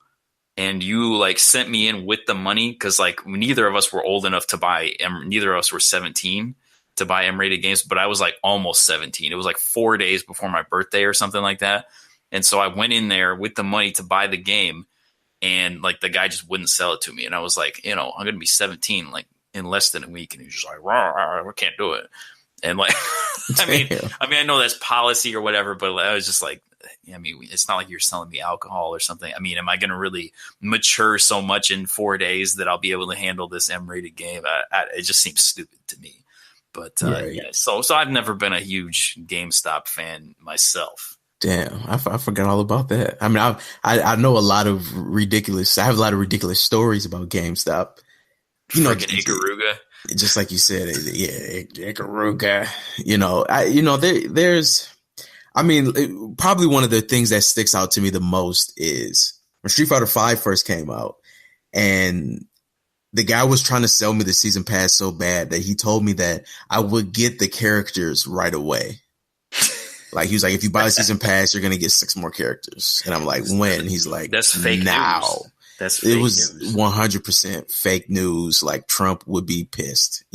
Speaker 1: and you like sent me in with the money because like neither of us were old enough to buy, neither of us were 17 to buy M-rated games, but I was like almost 17. It was like 4 days before my birthday or something like that. And so I went in there with the money to buy the game, and like the guy just wouldn't sell it to me. And I was like, I'm going to be 17 like in less than a week. And he was just like, I can't do it. And like, I mean, I know that's policy or whatever, but I was just like, I mean, it's not like you're selling me alcohol or something. I mean, am I going to really mature so much in 4 days that I'll be able to handle this M-rated game? It just seems stupid to me. But so I've never been a huge GameStop fan myself.
Speaker 2: Damn, I forgot all about that. I mean, I know a lot of ridiculous. I have a lot of ridiculous stories about GameStop. you know,
Speaker 1: freaking Ikaruga.
Speaker 2: Just like you said, Ikaruga. There's, I mean, probably one of the things that sticks out to me the most is when Street Fighter V first came out, and the guy was trying to sell me the season pass so bad that he told me that I would get the characters right away. Like, he was like, if you buy the season pass, you're going to get 6 more characters. And I'm like, when? He's like,
Speaker 1: that's fake
Speaker 2: now.
Speaker 1: News. That's fake
Speaker 2: It was
Speaker 1: news.
Speaker 2: 100% fake news. Like, Trump would be pissed,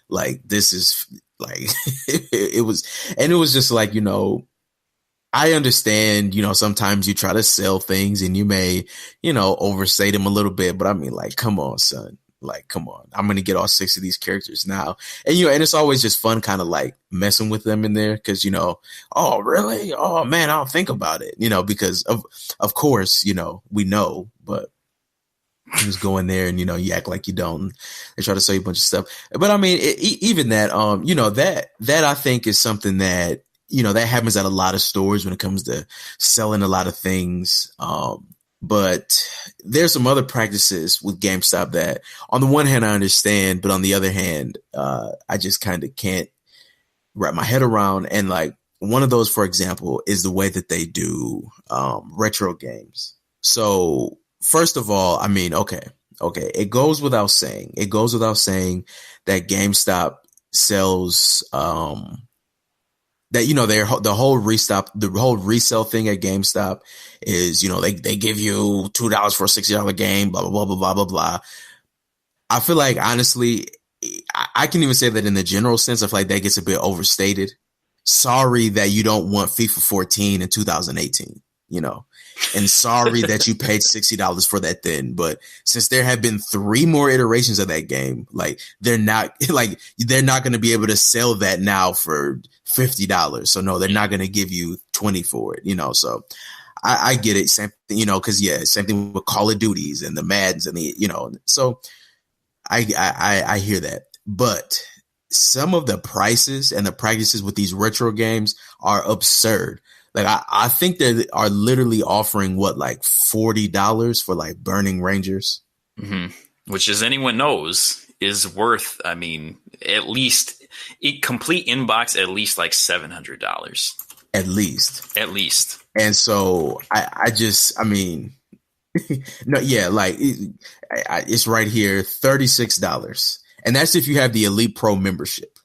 Speaker 2: like, this is like, it was just like, I understand, sometimes you try to sell things and you may, overstate them a little bit, but I mean, like, come on, son. Like, come on, I'm going to get all 6 of these characters now. And, and it's always just fun kind of like messing with them in there. Cause oh, really? Oh man, I'll think about it, because of course, we know, but you just go in there and, you act like you don't. They try to sell you a bunch of stuff. But I mean, even that, that I think is something that, that happens at a lot of stores when it comes to selling a lot of things. But there's some other practices with GameStop that on the one hand I understand, but on the other hand, I just kind of can't wrap my head around. And like one of those, for example, is the way that they do retro games. So first of all, I mean, okay. It goes without saying that GameStop sells that, the whole resale thing at GameStop is, they give you $2 for a $60 game, blah, blah, blah, blah, blah, blah, blah. I feel like, honestly, I can even say that in the general sense, I feel like that gets a bit overstated. Sorry that you don't want FIFA 14 in 2018, and sorry that you paid $60 for that then. But since there have been 3 more iterations of that game, like they're not going to be able to sell that now for $50. So no, they're not going to give you 20 for it, so I get it. Same thing, cause same thing with Call of Duties and the Maddens and the, so I hear that, but some of the prices and the practices with these retro games are absurd. Like I think they are literally offering like $40 for like Burning Rangers,
Speaker 1: which, as anyone knows, is worth. I mean, at least complete inbox, at least like $700. At least.
Speaker 2: And so I mean, no, yeah, like it's right here, $36, and that's if you have the Elite Pro membership.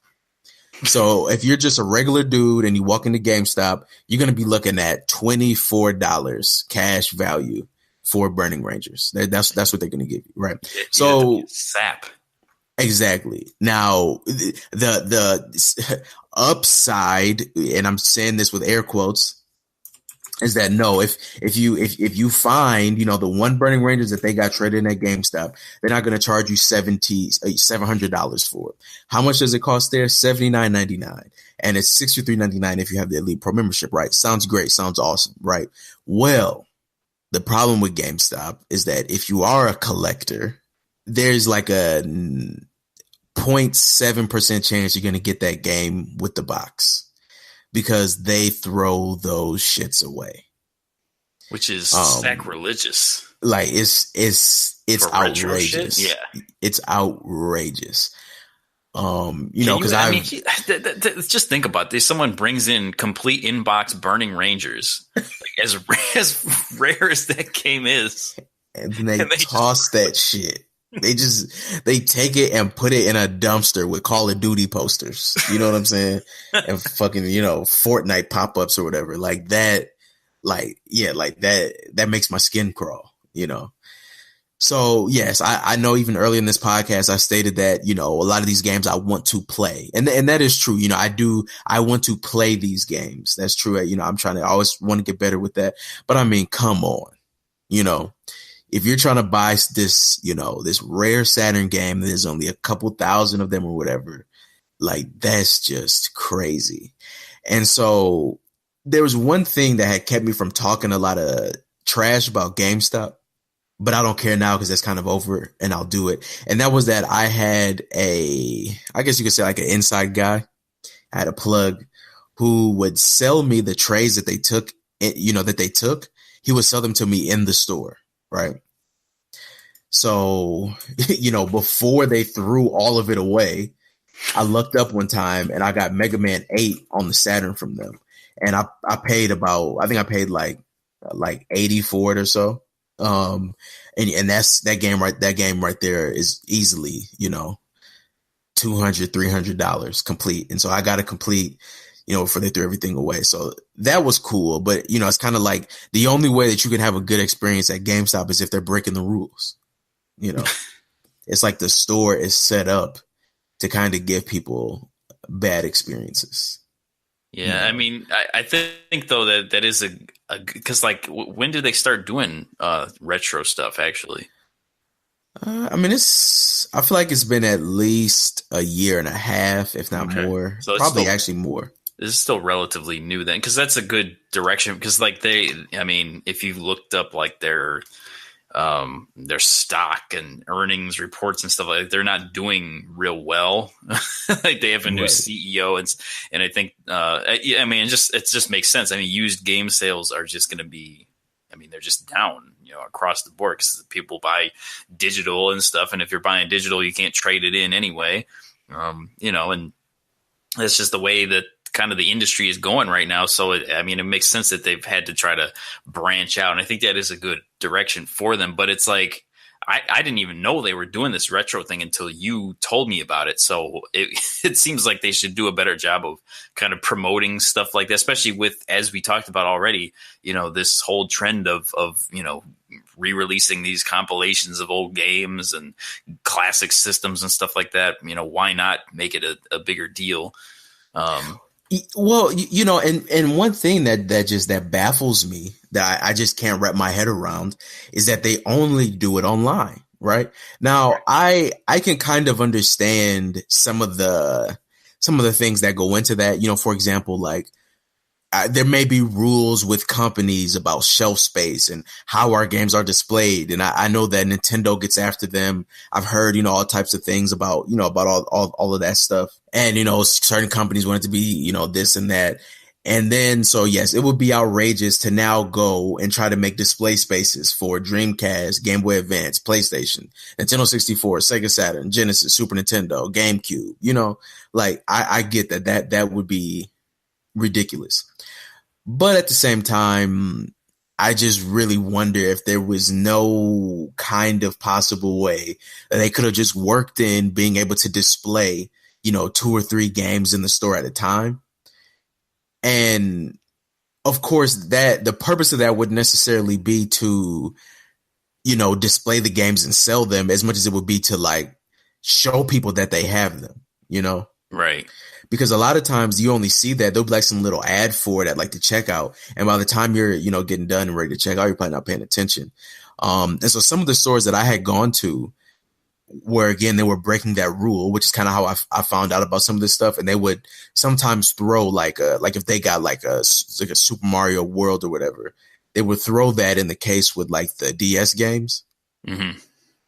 Speaker 2: So if you're just a regular dude and you walk into GameStop, you're going to be looking at $24 cash value for Burning Rangers. That's what they're going to give you, right? So
Speaker 1: sap.
Speaker 2: Exactly. Now the upside, and I'm saying this with air quotes, is that no, if you find, the one Burning Rangers that they got traded in at GameStop, they're not going to charge you $700 for it. How much does it cost there? $79.99, and it's $63.99 if you have the Elite Pro membership. Right? Sounds great. Sounds awesome. Right? Well, the problem with GameStop is that if you are a collector, there's like a 0.7% chance you're going to get that game with the box, because they throw those shits away, which
Speaker 1: is sacrilegious.
Speaker 2: Like it's outrageous.
Speaker 1: Yeah,
Speaker 2: it's outrageous.
Speaker 1: Because I mean, just think about this. Someone brings in complete inbox Burning Rangers, as rare as that game is,
Speaker 2: and they toss that shit. They take it and put it in a dumpster with Call of Duty posters. You know what I'm saying? And fucking, Fortnite pop-ups or whatever. Like that, that makes my skin crawl, So yes, I know even earlier in this podcast, I stated that, a lot of these games I want to play. And that is true. I want to play these games. That's true. I always want to get better with that. But I mean, come on, if you're trying to buy this, this rare Saturn game, there's only a couple thousand of them or whatever. Like, that's just crazy. And so there was one thing that had kept me from talking a lot of trash about GameStop, but I don't care now because that's kind of over and I'll do it. And that was that I had I guess you could say like an inside guy. I had a plug who would sell me the trays that they took, He would sell them to me in the store. Right. So, before they threw all of it away, I looked up one time and I got Mega Man 8 on the Saturn from them. And I paid I think I paid like 80 for it or so. And that game right there is easily, $200, $300 complete. And so I got a complete, before they threw everything away. So that was cool. But, it's kind of like the only way that you can have a good experience at GameStop is if they're breaking the rules. It's like the store is set up to kind of give people bad experiences.
Speaker 1: Yeah, I mean, I think though that is because like when did they start doing retro stuff actually?
Speaker 2: I feel like it's been at least a year and a half, if not more. So probably actually more.
Speaker 1: This is still relatively new then, because that's a good direction. Because like if you looked up like their stock and earnings reports and stuff like that, they're not doing real well. Like they have a new CEO and I think it just makes sense. I mean, used game sales are just going to be, they're just down, across the board because people buy digital and stuff. And if you're buying digital, you can't trade it in anyway. And that's just the way that kind of the industry is going right now. So it makes sense that they've had to try to branch out. And I think that is a good direction for them, but it's like, I didn't even know they were doing this retro thing until you told me about it. So it seems like they should do a better job of kind of promoting stuff like that, especially with, as we talked about already, this whole trend of re-releasing these compilations of old games and classic systems and stuff like that. Why not make it a bigger deal?
Speaker 2: Well, and one thing that baffles me that I just can't wrap my head around is that they only do it online, right? Now, I can kind of understand some of the things that go into that. For example, like there may be rules with companies about shelf space and how our games are displayed. And I know that Nintendo gets after them. I've heard, all types of things about, about all of that stuff. And, certain companies want it to be, this and that. And then, so yes, it would be outrageous to now go and try to make display spaces for Dreamcast, Game Boy Advance, PlayStation, Nintendo 64, Sega Saturn, Genesis, Super Nintendo, GameCube, like I get that would be ridiculous. But at the same time, I just really wonder if there was no kind of possible way that they could have just worked in being able to display, 2 or 3 games in the store at a time. And of course, that the purpose of that wouldn't necessarily be to, display the games and sell them as much as it would be to like show people that they have them,
Speaker 1: Right.
Speaker 2: Because a lot of times you only see that there'll be like some little ad for it at like the checkout. And by the time you're, getting done and ready to check out, you're probably not paying attention. And so some of the stores that I had gone to where, again, they were breaking that rule, which is kind of how I found out about some of this stuff. And they would sometimes throw like if they got like a Super Mario World or whatever, they would throw that in the case with like the DS games.
Speaker 1: Mm-hmm.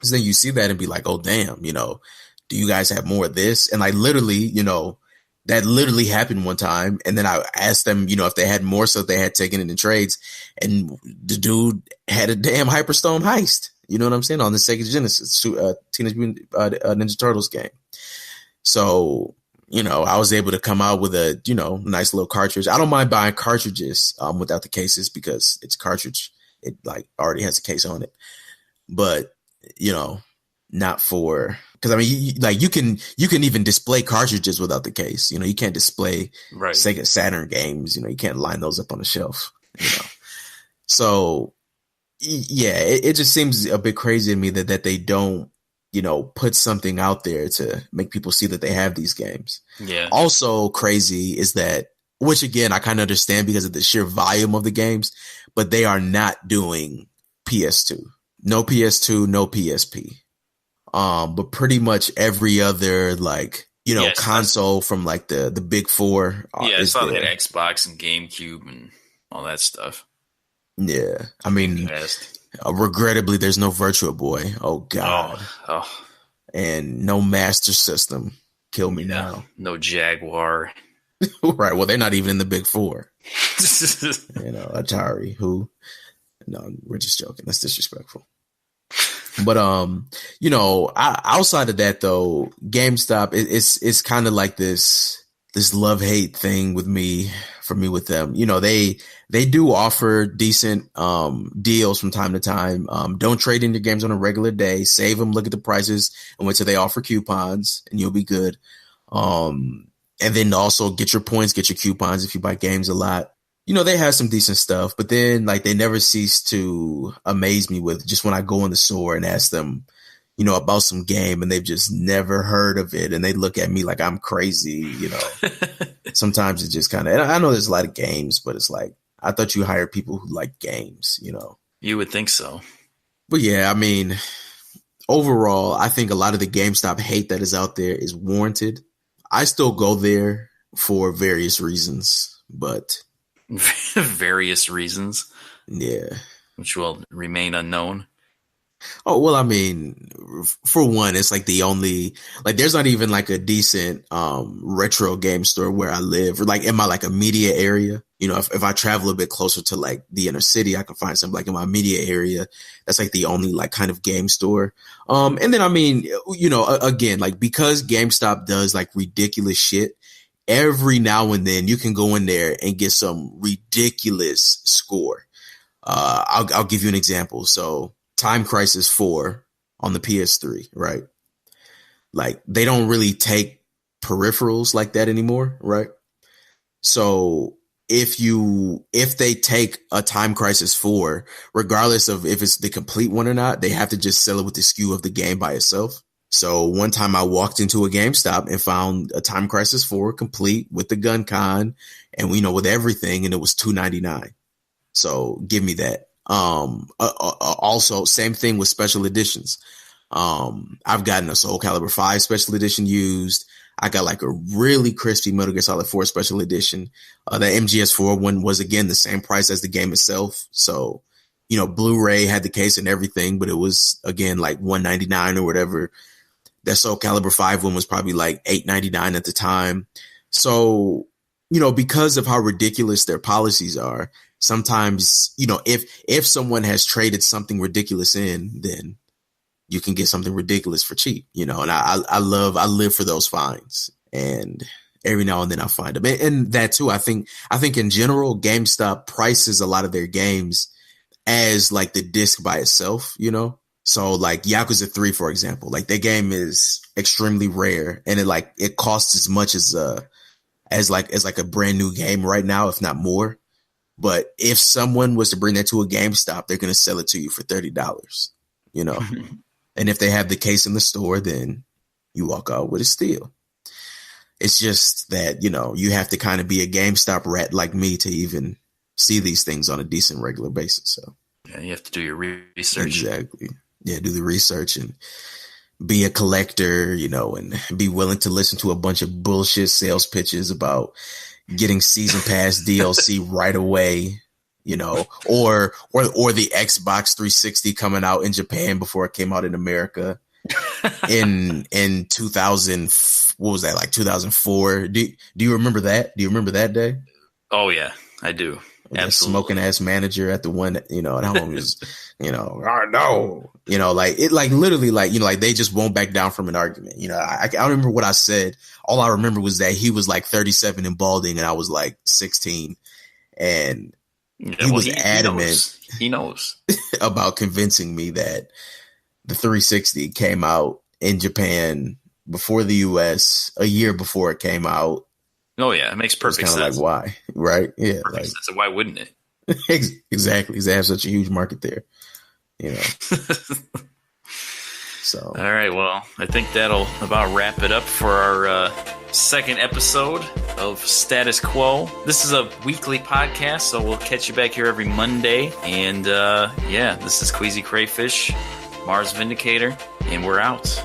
Speaker 2: So then you see that and be like, oh, damn, do you guys have more of this? And like literally, that literally happened one time. And then I asked them, if they had more stuff they had taken it in trades. And the dude had a damn Hyperstone Heist. You know what I'm saying? On the Sega Genesis, Teenage Mutant Ninja Turtles game. So, I was able to come out with a, nice little cartridge. I don't mind buying cartridges without the cases because it's a cartridge. It like already has a case on it. But, not for... Because you can even display cartridges without the case. You can't display Sega Saturn games. You can't line those up on the shelf. So yeah, it just seems a bit crazy to me that they don't put something out there to make people see that they have these games.
Speaker 1: Yeah.
Speaker 2: Also crazy is that, which again I kind of understand because of the sheer volume of the games, but they are not doing PS2. No PS2, no PSP. But pretty much every other console from like the big four.
Speaker 1: I saw that Xbox and GameCube and all that stuff.
Speaker 2: Yeah, I mean, regrettably, there's no Virtua Boy. Oh God.
Speaker 1: Oh.
Speaker 2: And no Master System. Kill me now.
Speaker 1: No Jaguar.
Speaker 2: Right. Well, they're not even in the big four. Atari. Who? No, we're just joking. That's disrespectful. But outside of that though, GameStop it's kind of like this love-hate thing with me with them. They do offer decent deals from time to time. Don't trade in your games on a regular day. Save them, look at the prices, and wait till they offer coupons, and you'll be good. And then also get your points, get your coupons if you buy games a lot. They have some decent stuff, but then like they never cease to amaze me with just when I go in the store and ask them, about some game, and they've just never heard of it. And they look at me like I'm crazy, Sometimes it just kind of, and I know there's a lot of games, but it's like, I thought you hired people who like games,
Speaker 1: You would think so.
Speaker 2: But yeah, I mean, overall, I think a lot of the GameStop hate that is out there is warranted. I still go there for various reasons, but
Speaker 1: various reasons,
Speaker 2: yeah,
Speaker 1: which will remain unknown.
Speaker 2: Oh, well, I mean, for one, it's like the only, like, there's not even like a decent retro game store where I live, or like in my like immediate area. If I travel a bit closer to like the inner city, I can find something like in my immediate area. That's like the only like kind of game store. And then, I mean, again, like because GameStop does like ridiculous shit, every now and then you can go in there and get some ridiculous score. I'll give you an example. So Time Crisis 4 on the PS3, right? Like they don't really take peripherals like that anymore, right? So if they take a Time Crisis 4, regardless of if it's the complete one or not, they have to just sell it with the SKU of the game by itself. So one time I walked into a GameStop and found a Time Crisis 4 complete with the gun con and with everything, and it was $2.99. So give me that. Also same thing with special editions. I've gotten a Soul Calibur 5 special edition used. I got like a really crispy Metal Gear Solid 4 special edition. The MGS4 one was again the same price as the game itself. So, Blu-ray had the case and everything, but it was again like $1.99 or whatever. That Soul Calibur 5 one was probably like $8.99 at the time. So, because of how ridiculous their policies are, sometimes, if someone has traded something ridiculous in, then you can get something ridiculous for cheap, and I live for those finds, and every now and then I find them. And that too, I think in general, GameStop prices a lot of their games as like the disc by itself, So like Yakuza 3, for example, like that game is extremely rare, and it costs as much as a brand new game right now, if not more. But if someone was to bring that to a GameStop, they're going to sell it to you for $30, And if they have the case in the store, then you walk out with a steal. It's just that, you have to kind of be a GameStop rat like me to even see these things on a decent regular basis. So
Speaker 1: yeah, you have to do your research.
Speaker 2: Exactly. Yeah, do the research and be a collector, and be willing to listen to a bunch of bullshit sales pitches about getting season pass DLC right away, or the Xbox 360 coming out in Japan before it came out in America in 2000. What was that, like 2004? Do you remember that? Do you remember that day?
Speaker 1: Oh yeah, I do. Absolutely.
Speaker 2: Smoking ass manager at the one, at home was, I know, like it, like literally, like, like they just won't back down from an argument. I don't remember what I said. All I remember was that he was like 37 and balding, and I was like 16, and he was adamant.
Speaker 1: He knows
Speaker 2: about convincing me that the 360 came out in Japan before the US, a year before it came out.
Speaker 1: Oh yeah, it makes perfect sense.
Speaker 2: Like why, right? Yeah,
Speaker 1: perfect sense. Why wouldn't it?
Speaker 2: Exactly. They have such a huge market there, So
Speaker 1: all right, well, I think that'll about wrap it up for our second episode of Status Quo. This is a weekly podcast, so we'll catch you back here every Monday. And this is Queasy Crayfish, Mars Vindicator, and we're out.